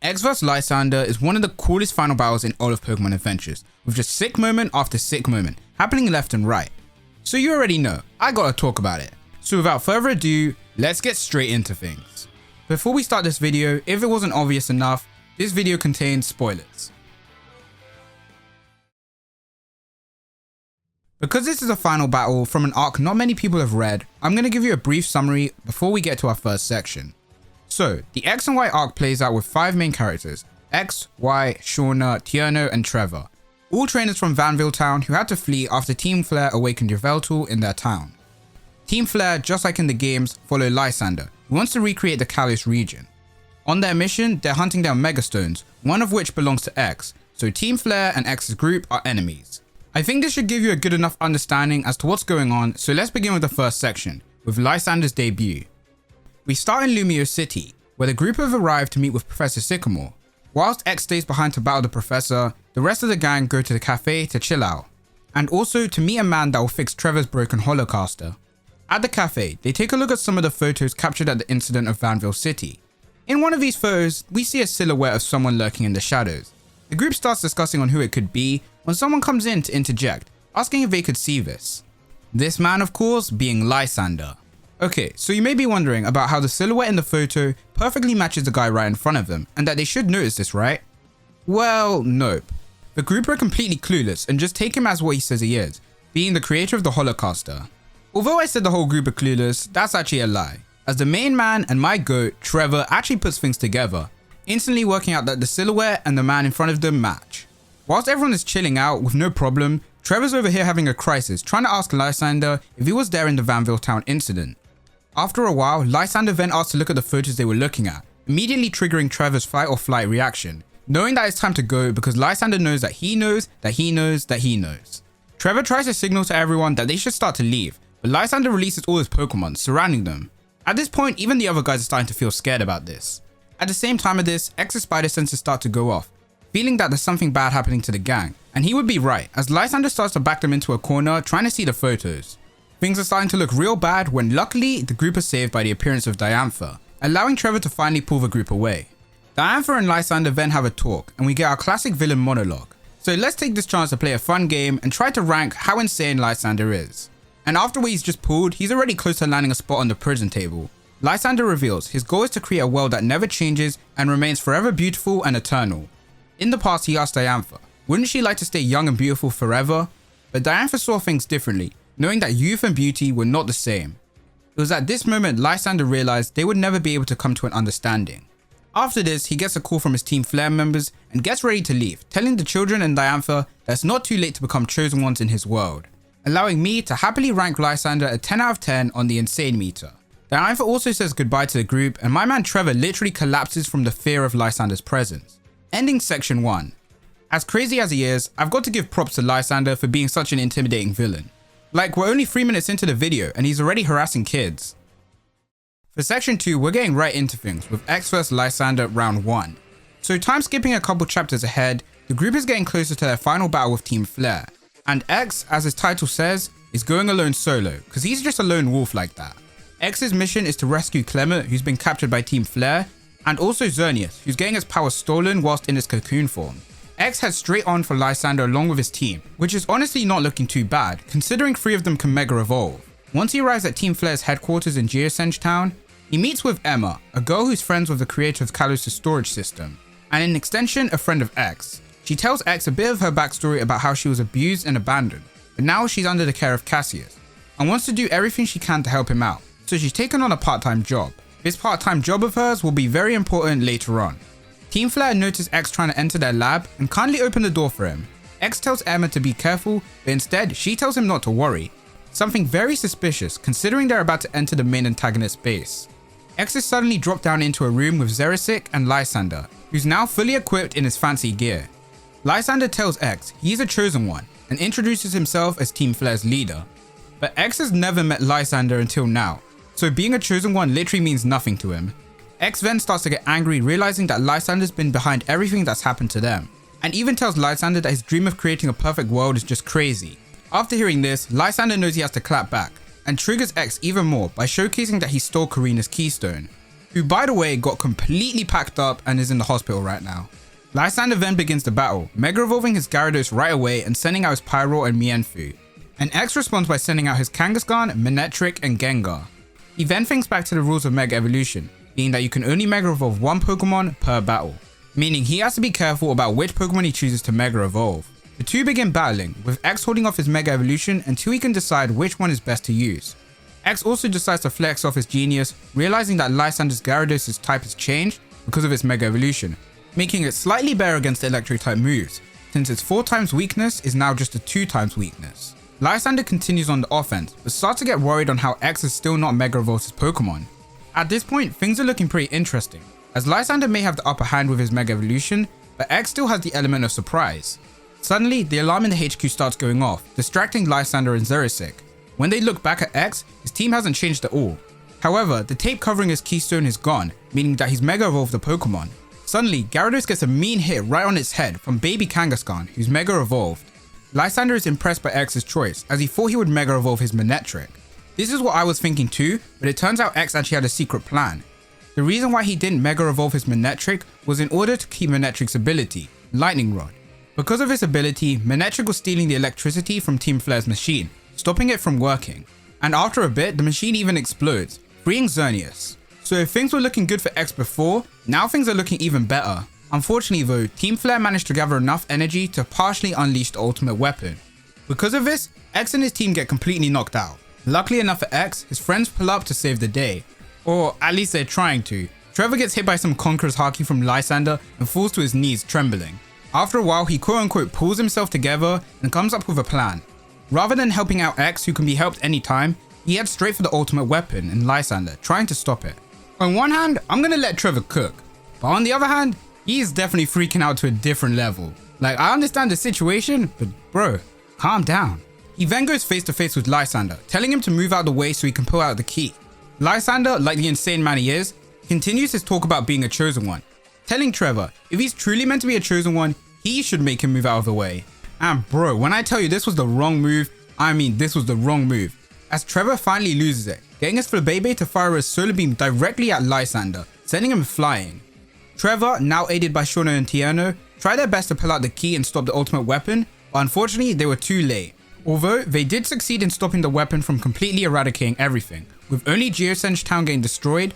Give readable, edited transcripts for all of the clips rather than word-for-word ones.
X vs Lysander is one of the coolest final battles in all of Pokemon Adventures, with just sick moment after sick moment, happening left and right. So you already know, I gotta talk about it. So without further ado, let's get straight into things. Before we start this video, if it wasn't obvious enough, this video contains spoilers. Because this is a final battle from an arc not many people have read, I'm going to give you a brief summary before we get to our first section. So, the X and Y arc plays out with 5 main characters, X, Y, Shauna, Tierno, and Trevor, all trainers from Vanville Town who had to flee after Team Flare awakened Yveltal in their town. Team Flare, just like in the games, follow Lysander, who wants to recreate the Kalos region. On their mission, they're hunting down Megastones, one of which belongs to X, so Team Flare and X's group are enemies. I think this should give you a good enough understanding as to what's going on, so let's begin with the first section, with Lysander's debut. We start in Lumio City, where the group have arrived to meet with Professor Sycamore. Whilst X stays behind to battle the Professor, the rest of the gang go to the cafe to chill out, and also to meet a man that will fix Trevor's broken holocaster. At the cafe, they take a look at some of the photos captured at the incident of Vanville City. In one of these photos, we see a silhouette of someone lurking in the shadows. The group starts discussing on who it could be, when someone comes in to interject, asking if they could see this. This man, of course, being Lysander. Okay, so you may be wondering about how the silhouette in the photo perfectly matches the guy right in front of them, and that they should notice this, right? Well, nope. The group are completely clueless and just take him as what he says he is, being the creator of the holocaster. Although I said the whole group are clueless, that's actually a lie, as the main man and my goat, Trevor, actually puts things together, instantly working out that the silhouette and the man in front of them match. Whilst everyone is chilling out with no problem, Trevor's over here having a crisis, trying to ask Lysander if he was there in the Vanville Town incident. After a while, Lysander then asks to look at the photos they were looking at, immediately triggering Trevor's fight or flight reaction, knowing that it's time to go because Lysander knows that he knows that he knows that he knows. Trevor tries to signal to everyone that they should start to leave, but Lysander releases all his Pokemon, surrounding them. At this point, even the other guys are starting to feel scared about this. At the same time of this, X's spider senses start to go off, feeling that there's something bad happening to the gang, and he would be right, as Lysander starts to back them into a corner trying to see the photos. Things are starting to look real bad when luckily the group is saved by the appearance of Diantha, allowing Trevor to finally pull the group away. Diantha and Lysander then have a talk, and we get our classic villain monologue. So let's take this chance to play a fun game and try to rank how insane Lysander is. And after what he's just pulled, he's already close to landing a spot on the prison table. Lysander reveals his goal is to create a world that never changes and remains forever beautiful and eternal. In the past, he asked Diantha, wouldn't she like to stay young and beautiful forever? But Diantha saw things differently, knowing that youth and beauty were not the same. It was at this moment Lysander realized they would never be able to come to an understanding. After this, he gets a call from his Team Flare members and gets ready to leave, telling the children and Diantha that it's not too late to become chosen ones in his world, allowing me to happily rank Lysander a 10 out of 10 on the insane meter. Diantha also says goodbye to the group, and my man Trevor literally collapses from the fear of Lysander's presence. Ending section 1. As crazy as he is, I've got to give props to Lysander for being such an intimidating villain. Like, we're only 3 minutes into the video and he's already harassing kids. For section 2, we're getting right into things with X vs Lysander round 1. So time skipping a couple chapters ahead, the group is getting closer to their final battle with Team Flare. And X, as his title says, is going alone solo, because he's just a lone wolf like that. X's mission is to rescue Clement, who's been captured by Team Flare, and also Xerneas, who's getting his power stolen whilst in his cocoon form. X heads straight on for Lysander along with his team, which is honestly not looking too bad, considering 3 of them can Mega Evolve. Once he arrives at Team Flare's headquarters in Geosenge Town, he meets with Emma, a girl who's friends with the creator of Kalos' storage system, and in extension, a friend of X. She tells X a bit of her backstory about how she was abused and abandoned, but now she's under the care of Cassius, and wants to do everything she can to help him out, so she's taken on a part-time job. This part-time job of hers will be very important later on. Team Flare notice X trying to enter their lab and kindly open the door for him. X tells Emma to be careful, but instead she tells him not to worry. Something very suspicious considering they're about to enter the main antagonist's base. X is suddenly dropped down into a room with Xerneas and Lysander, who's now fully equipped in his fancy gear. Lysander tells X he's a chosen one and introduces himself as Team Flare's leader. But X has never met Lysander until now, so being a chosen one literally means nothing to him. X then starts to get angry, realizing that Lysander's been behind everything that's happened to them, and even tells Lysander that his dream of creating a perfect world is just crazy. After hearing this, Lysander knows he has to clap back, and triggers X even more by showcasing that he stole Karina's keystone. who by the way got completely packed up and is in the hospital right now. Lysander then begins the battle, mega evolving his Gyarados right away and sending out his Pyroar and Mienfoo. And X responds by sending out his Kangaskhan, Manectric and Gengar. He then thinks back to the rules of Mega Evolution, being that you can only Mega Evolve one Pokemon per battle, meaning he has to be careful about which Pokemon he chooses to Mega Evolve. The two begin battling, with X holding off his Mega Evolution until he can decide which one is best to use. X also decides to flex off his genius, realizing that Lysander's Gyarados' type has changed because of its Mega Evolution, making it slightly better against electric type moves, since its 4x weakness is now just a 2x weakness. Lysander continues on the offense, but starts to get worried on how X is still not Mega Evolved his Pokemon. At this point, things are looking pretty interesting, as Lysander may have the upper hand with his Mega Evolution, but X still has the element of surprise. Suddenly, the alarm in the HQ starts going off, distracting Lysander and Xerneas. When they look back at X, his team hasn't changed at all. However, the tape covering his keystone is gone, meaning that he's Mega Evolved the Pokemon. Suddenly, Gyarados gets a mean hit right on its head from baby Kangaskhan, who's Mega Evolved. Lysander is impressed by X's choice, as he thought he would Mega Evolve his Manectric. This is what I was thinking too, but it turns out X actually had a secret plan. The reason why he didn't Mega Evolve his Manectric was in order to keep Manectric's ability, Lightning Rod. Because of this ability, Manectric was stealing the electricity from Team Flare's machine, stopping it from working. And after a bit, the machine even explodes, freeing Xerneas. So if things were looking good for X before, now things are looking even better. Unfortunately though, Team Flare managed to gather enough energy to partially unleash the ultimate weapon. Because of this, X and his team get completely knocked out. Luckily enough for X, his friends pull up to save the day. Or at least they're trying to. Trevor gets hit by some Conqueror's Haki from Lysander and falls to his knees trembling. After a while, he quote unquote pulls himself together and comes up with a plan. Rather than helping out X, who can be helped anytime, he heads straight for the ultimate weapon in Lysander, trying to stop it. On one hand, I'm gonna let Trevor cook, but on the other hand, he is definitely freaking out to a different level. Like, I understand the situation, but bro, calm down. He then goes face to face with Lysander, telling him to move out the way so he can pull out the key. Lysander, like the insane man he is, continues his talk about being a chosen one, telling Trevor if he's truly meant to be a chosen one, he should make him move out of the way. And bro, when I tell you this was the wrong move, I mean this was the wrong move, as Trevor finally loses it, getting his Flabébé to fire a solar beam directly at Lysander, sending him flying. Trevor, now aided by Shauna and Tierno, try their best to pull out the key and stop the ultimate weapon, but unfortunately they were too late. Although they did succeed in stopping the weapon from completely eradicating everything, with only Geosench Town getting destroyed.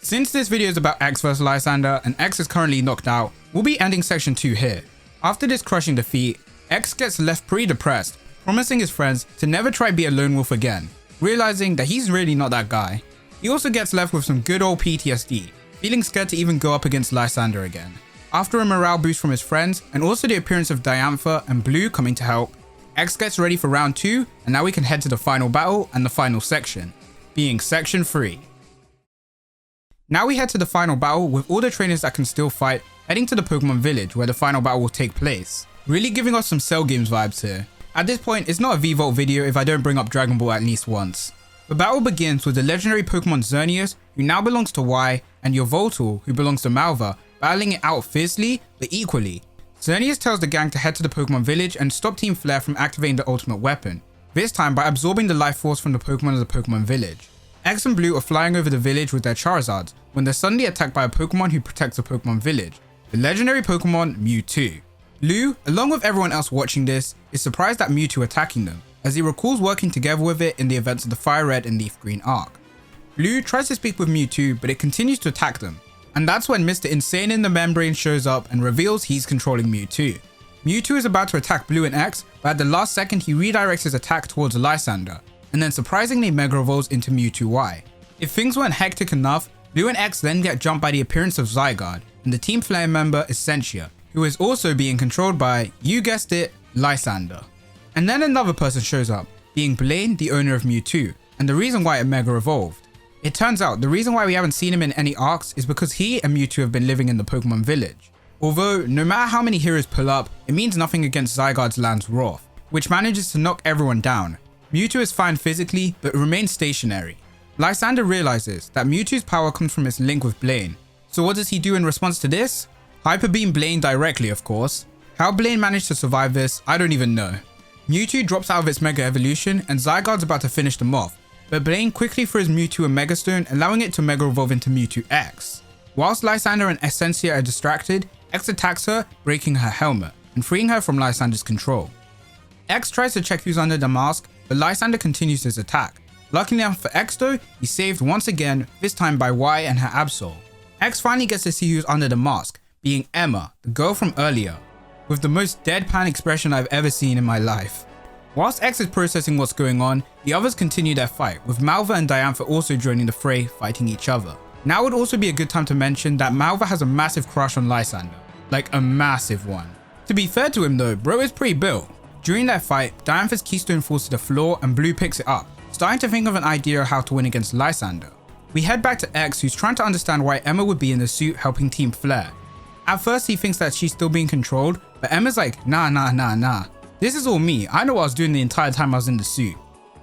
Since this video is about X vs Lysander and X is currently knocked out, we'll be ending section 2 here. After this crushing defeat, X gets left pretty depressed, promising his friends to never try be a lone wolf again, realizing that he's really not that guy. He also gets left with some good old PTSD, feeling scared to even go up against Lysander again. After a morale boost from his friends, and also the appearance of Diantha and Blue coming to help, X gets ready for round 2, and now we can head to the final battle and the final section, being section 3. Now we head to the final battle with all the trainers that can still fight, heading to the Pokemon village where the final battle will take place. Really giving us some Cell Games vibes here. At this point, it's not a V-Volt video if I don't bring up Dragon Ball at least once. The battle begins with the legendary Pokemon Xerneas, who now belongs to Y, and Yveltal, who belongs to Malva, battling it out fiercely, but equally. Xerneas tells the gang to head to the Pokemon village and stop Team Flare from activating the ultimate weapon, this time by absorbing the life force from the Pokemon of the Pokemon village. X and Blue are flying over the village with their Charizards, when they're suddenly attacked by a Pokemon who protects the Pokemon village, the legendary Pokemon Mewtwo. Lou, along with everyone else watching this, is surprised at Mewtwo attacking them, as he recalls working together with it in the events of the Fire Red and Leaf Green arc. Blue tries to speak with Mewtwo, but it continues to attack them, and that's when Mr. Insane in the Membrane shows up and reveals he's controlling Mewtwo. Mewtwo is about to attack Blue and X, but at the last second he redirects his attack towards Lysander, and then surprisingly Mega Evolves into Mewtwo Y. If things weren't hectic enough, Blue and X then get jumped by the appearance of Zygarde, and the Team Flare member Essentia, who is also being controlled by, you guessed it, Lysander. And then another person shows up, being Blaine, the owner of Mewtwo, and the reason why it Mega Evolved. It turns out the reason why we haven't seen him in any arcs is because he and Mewtwo have been living in the Pokemon village. Although, no matter how many heroes pull up, it means nothing against Zygarde's Land's Wrath, which manages to knock everyone down. Mewtwo is fine physically, but remains stationary. Lysander realizes that Mewtwo's power comes from its link with Blaine. So what does he do in response to this? Hyper Beam Blaine directly, of course. How Blaine managed to survive this, I don't even know. Mewtwo drops out of its Mega Evolution and Zygarde's about to finish them off, but Blaine quickly throws Mewtwo a Mega Stone, allowing it to Mega Evolve into Mewtwo X. Whilst Lysander and Essentia are distracted, X attacks her, breaking her helmet, and freeing her from Lysander's control. X tries to check who's under the mask, but Lysander continues his attack. Luckily enough for X though, he's saved once again, this time by Y and her Absol. X finally gets to see who's under the mask, being Emma, the girl from earlier, with the most deadpan expression I've ever seen in my life. Whilst X is processing what's going on, the others continue their fight, with Malva and Diantha also joining the fray, fighting each other. Now would also be a good time to mention that Malva has a massive crush on Lysander, like a massive one. To be fair to him though, bro is pretty built. During their fight, Diantha's keystone falls to the floor and Blue picks it up, starting to think of an idea of how to win against Lysander. We head back to X, who's trying to understand why Emma would be in the suit helping Team Flare. At first he thinks that she's still being controlled, but Emma's like, nah. This is all me, I know what I was doing the entire time I was in the suit.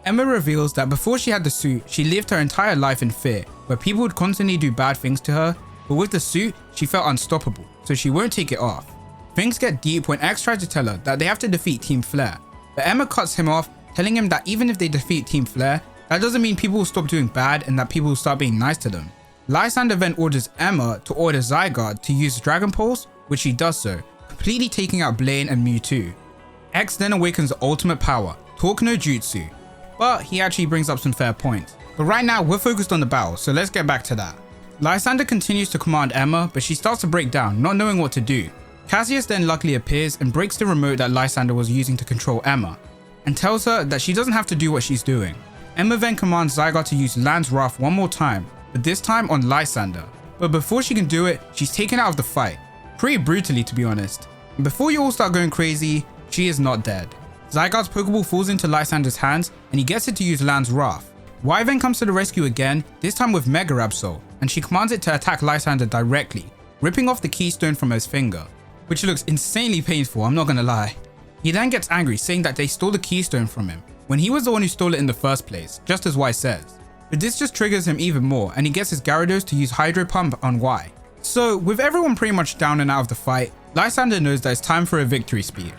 Emma reveals that before she had the suit, she lived her entire life in fear, where people would constantly do bad things to her, but with the suit, she felt unstoppable, so she won't take it off. Things get deep when X tries to tell her that they have to defeat Team Flare, but Emma cuts him off, telling him that even if they defeat Team Flare, that doesn't mean people will stop doing bad and that people will start being nice to them. Lysander then orders Emma to order Zygarde to use Dragon Pulse, which she does so, completely taking out Blaine and Mewtwo. X then awakens the ultimate power, Talk no Jutsu, but he actually brings up some fair points. But right now we're focused on the battle, so let's get back to that. Lysander continues to command Emma, but she starts to break down, not knowing what to do. Cassius then luckily appears and breaks the remote that Lysander was using to control Emma, and tells her that she doesn't have to do what she's doing. Emma then commands Zygarde to use Land's Wrath one more time, but this time on Lysander. But before she can do it, she's taken out of the fight. Pretty brutally to be honest. And before you all start going crazy, she is not dead. Zygarde's Pokeball falls into Lysander's hands and he gets it to use Land's Wrath. Y then comes to the rescue again, this time with Mega Absol, and she commands it to attack Lysander directly, ripping off the keystone from his finger, which looks insanely painful, I'm not gonna lie. He then gets angry, saying that they stole the keystone from him, when he was the one who stole it in the first place, just as Y says. But this just triggers him even more, and he gets his Gyarados to use Hydro Pump on Y. So, with everyone pretty much down and out of the fight, Lysander knows that it's time for a victory speech.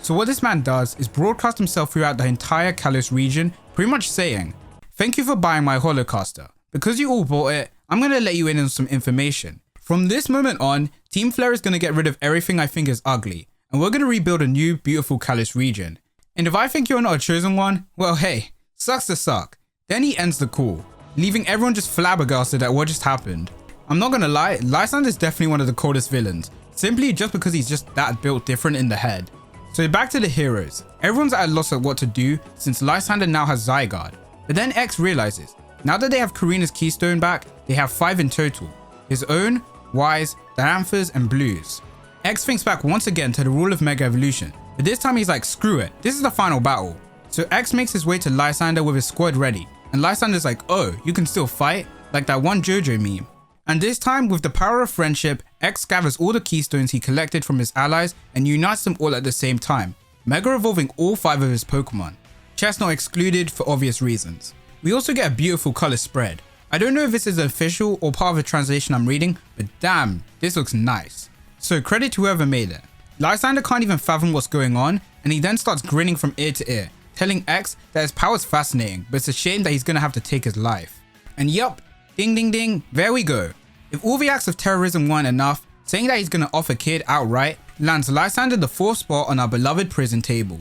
So what this man does is broadcast himself throughout the entire Kalos region, pretty much saying, "Thank you for buying my Holocaster. Because you all bought it, I'm going to let you in on some information. From this moment on, Team Flare is going to get rid of everything I think is ugly, and we're going to rebuild a new, beautiful Kalos region. And if I think you're not a chosen one, well hey, sucks to suck." Then he ends the call, leaving everyone just flabbergasted at what just happened. I'm not gonna lie, Lysander is definitely one of the coldest villains, simply just because he's just that built different in the head. So back to the heroes. Everyone's at a loss at what to do since Lysander now has Zygarde. But then X realizes, now that they have Karina's keystone back, they have 5 in total. His own, Y's, Diantha's, and Blue's. X thinks back once again to the rule of Mega Evolution, but this time he's like, screw it, this is the final battle. So X makes his way to Lysander with his squad ready, and Lysander's like, oh, you can still fight? Like that one JoJo meme. And this time, with the power of friendship, X gathers all the keystones he collected from his allies and unites them all at the same time, Mega Evolving all 5 of his Pokemon. Chestnut excluded for obvious reasons. We also get a beautiful color spread. I don't know if this is official or part of a translation I'm reading, but damn, this looks nice. So credit to whoever made it. Lysander can't even fathom what's going on, and he then starts grinning from ear to ear, telling X that his power's fascinating, but it's a shame that he's gonna have to take his life. And yup, ding ding ding, there we go. If all the acts of terrorism weren't enough, saying that he's gonna off a kid outright lands Lysander the 4th spot on our beloved prison table.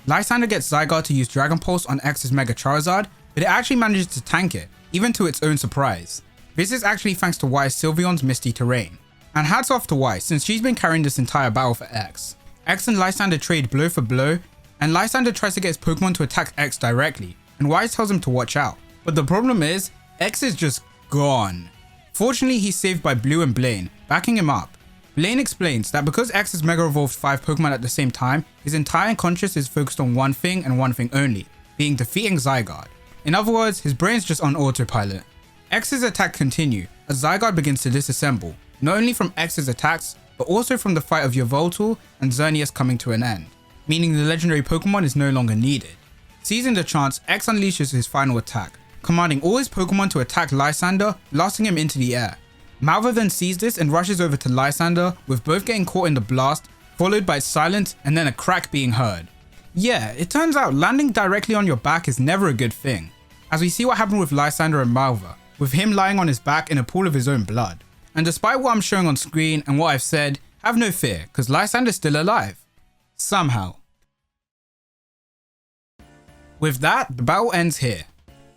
Lysander gets Zygarde to use Dragon Pulse on X's Mega Charizard, but it actually manages to tank it, even to its own surprise. This is actually thanks to Y's Sylveon's Misty Terrain. And hats off to Y, since she's been carrying this entire battle for X. X and Lysander trade blow for blow, and Lysander tries to get his Pokemon to attack X directly, and Y tells him to watch out. But the problem is, X is just gone. Fortunately, he's saved by Blue and Blaine, backing him up. Blaine explains that because X has Mega Evolved 5 Pokemon at the same time, his entire conscious is focused on one thing and one thing only, being defeating Zygarde. In other words, his brain's just on autopilot. X's attack continue as Zygarde begins to disassemble, not only from X's attacks, but also from the fight of Yveltal and Xerneas coming to an end, meaning the legendary Pokemon is no longer needed. Seizing the chance, X unleashes his final attack, commanding all his Pokemon to attack Lysander, blasting him into the air. Malva then sees this and rushes over to Lysander, with both getting caught in the blast, followed by silence and then a crack being heard. Yeah, it turns out landing directly on your back is never a good thing. as we see what happened with Lysander and Malva, with him lying on his back in a pool of his own blood. And despite what I'm showing on screen and what I've said, have no fear, cause Lysander's still alive. Somehow. With that, the battle ends here.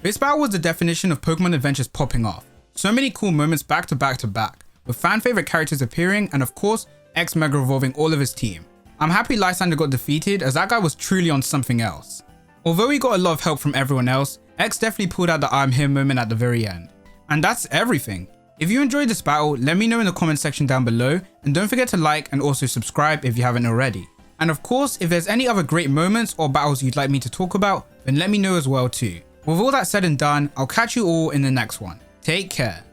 This battle was the definition of Pokemon Adventures popping off. So many cool moments back to back to back, with fan favorite characters appearing and of course, X Mega revolving all of his team. I'm happy Lysander got defeated as that guy was truly on something else. Although he got a lot of help from everyone else, X definitely pulled out the I'm here moment at the very end. And that's everything. If you enjoyed this battle, let me know in the comment section down below, and don't forget to like and also subscribe if you haven't already. And of course, if there's any other great moments or battles you'd like me to talk about, then let me know as well too. With all that said and done, I'll catch you all in the next one. Take care.